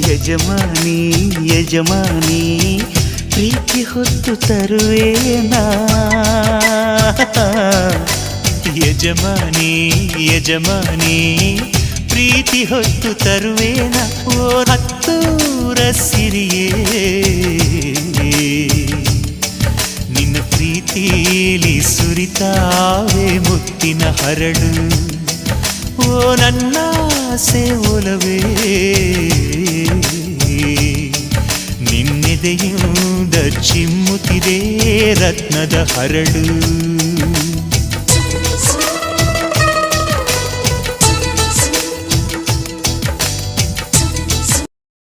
ಯಜಮಾನಿ ಯಜಮಾನಿ ಪ್ರೀತಿ ಹೊತ್ತು ತರುವೇನಾ ಯಜಮಾನಿ ಯಜಮಾನಿ ಪ್ರೀತಿ ಹೊತ್ತು ತರುವೇನಾ ಓ ಹತ್ತೂರ ಸಿರಿಯೇ ನಿನ್ನ ಪ್ರೀತಿಲಿ ಸುರಿತಾವೆ ಮುತ್ತಿನ ಹರಳು ಓ ನನ್ನಾಸೆ ಒಲವೇ ನಿನ್ನೆದೆಯಿಂದ ಚಿಮ್ಮುತ್ತಿದೆ ರತ್ನದ ಹರಳು